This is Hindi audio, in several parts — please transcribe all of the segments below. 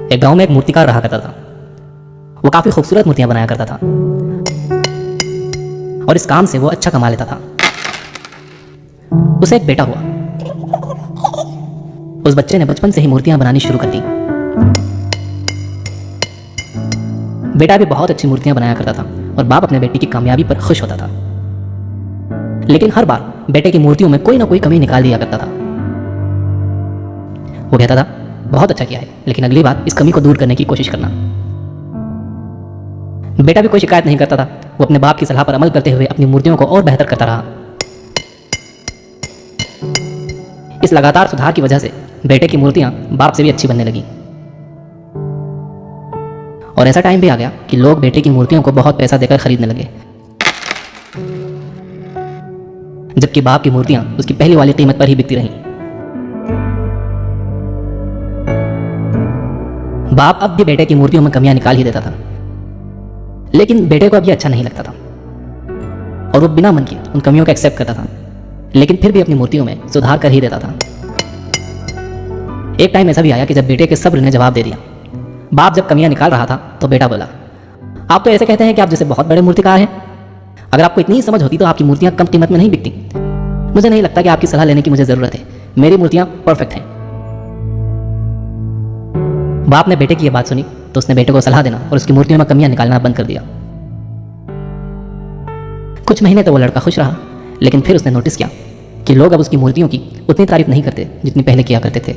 एक गांव में एक मूर्तिकार रहा करता था। वो काफी खूबसूरत मूर्तियां बनाया करता था और इस काम से वो अच्छा कमा लेता था। उसे एक बेटा हुआ। उस बच्चे ने बचपन से ही मूर्तियां बनानी शुरू कर दी। बेटा भी बहुत अच्छी मूर्तियां बनाया करता था और बाप अपने बेटे की कामयाबी पर खुश होता था। लेकिन हर बार बेटे की मूर्तियों में कोई ना कोई कमी निकाल दिया करता था। वो कहता था, बहुत अच्छा किया है, लेकिन अगली बार इस कमी को दूर करने की कोशिश करना। बेटा भी कोई शिकायत नहीं करता था। वो अपने बाप की सलाह पर अमल करते हुए अपनी मूर्तियों को और बेहतर करता रहा। इस लगातार सुधार की वजह से बेटे की मूर्तियां बाप से भी अच्छी बनने लगी। और ऐसा टाइम भी आ गया कि लोग बेटे की मूर्तियों को बहुत पैसा देकर खरीदने लगे, जबकि बाप की मूर्तियां उसकी पहली वाली कीमत पर ही बिकती रहीं। बाप अब भी बेटे की मूर्तियों में कमियां निकाल ही देता था, लेकिन बेटे को अब ये अच्छा नहीं लगता था और वो बिना मन के उन कमियों को एक्सेप्ट करता था, लेकिन फिर भी अपनी मूर्तियों में सुधार कर ही देता था। एक टाइम ऐसा भी आया कि जब बेटे के सब्र ने जवाब दे दिया। बाप जब कमियां निकाल रहा था तो बेटा बोला, आप तो ऐसे कहते हैं कि आप जैसे बहुत बड़े मूर्तिकार हैं। अगर आपको इतनी ही समझ होती तो आपकी मूर्तियां कम कीमत में नहीं बिकती। मुझे नहीं लगता कि आपकी सलाह लेने की मुझे जरूरत है। मेरी मूर्तियां परफेक्ट हैं। बाप ने बेटे की यह बात सुनी तो उसने बेटे को सलाह देना और उसकी मूर्तियों में कमियां निकालना बंद कर दिया। कुछ महीने तो वो लड़का खुश रहा, लेकिन फिर उसने नोटिस किया कि लोग अब उसकी मूर्तियों की उतनी तारीफ नहीं करते जितनी पहले किया करते थे,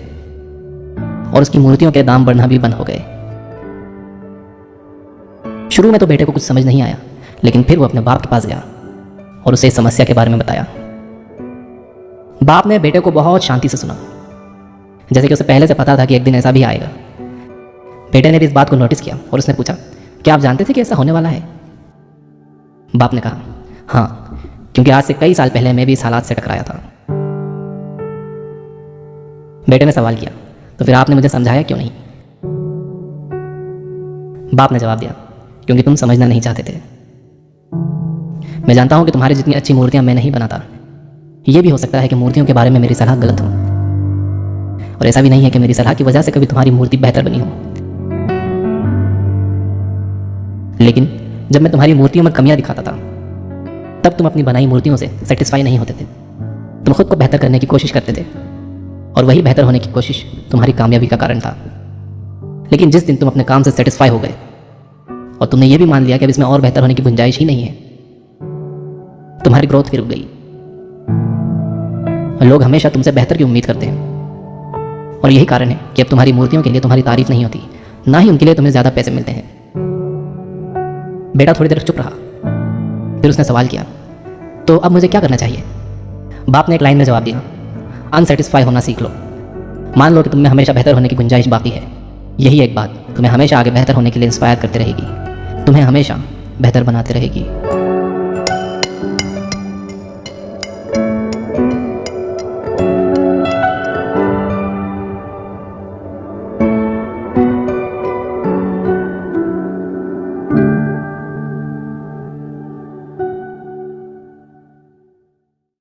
और उसकी मूर्तियों के दाम बढ़ना भी बंद हो गए। शुरू में तो बेटे को कुछ समझ नहीं आया, लेकिन फिर वो अपने बाप के पास गया और उसे इस समस्या के बारे में बताया। बाप ने बेटे को बहुत शांति से सुना, जैसे कि उसे पहले से पता था कि एक दिन ऐसा भी आएगा। बेटे ने भी इस बात को नोटिस किया और उसने पूछा, क्या आप जानते थे कि ऐसा होने वाला है? बाप ने कहा, हाँ, क्योंकि आज से कई साल पहले मैं भी इस हालात से टकराया था। बेटे ने सवाल किया, तो फिर आपने मुझे समझाया क्यों नहीं? बाप ने जवाब दिया, क्योंकि तुम समझना नहीं चाहते थे। मैं जानता हूं कि तुम्हारी जितनी अच्छी मूर्तियां मैं नहीं बनाता। यह भी हो सकता है कि मूर्तियों के बारे में मेरी सलाह गलत हो, और ऐसा भी नहीं है कि मेरी सलाह की वजह से कभी तुम्हारी मूर्ति बेहतर बनी हो। लेकिन जब मैं तुम्हारी मूर्तियों में कमियां दिखाता था, तब तुम अपनी बनाई मूर्तियों से सेटिस्फाई नहीं होते थे। तुम खुद को बेहतर करने की कोशिश करते थे, और वही बेहतर होने की कोशिश तुम्हारी कामयाबी का कारण था। लेकिन जिस दिन तुम अपने काम से सेटिस्फाई हो गए और तुमने ये भी मान लिया कि अब इसमें और बेहतर होने की गुंजाइश ही नहीं है, तुम्हारी ग्रोथ फिर रुक गई। लोग हमेशा तुमसे बेहतर की उम्मीद करते हैं, और यही कारण है कि अब तुम्हारी मूर्तियों के लिए तुम्हारी तारीफ नहीं होती, ना ही उनके लिए तुम्हें ज्यादा पैसे मिलते हैं। बेटा थोड़ी देर चुप रहा, फिर उसने सवाल किया, तो अब मुझे क्या करना चाहिए? बाप ने एक लाइन में जवाब दिया, अनसेटिस्फाई होना सीख लो। मान लो कि तुम में हमेशा बेहतर होने की गुंजाइश बाकी है। यही एक बात तुम्हें हमेशा आगे बेहतर होने के लिए इंस्पायर करते रहेगी, तुम्हें हमेशा बेहतर बनाते रहेगी।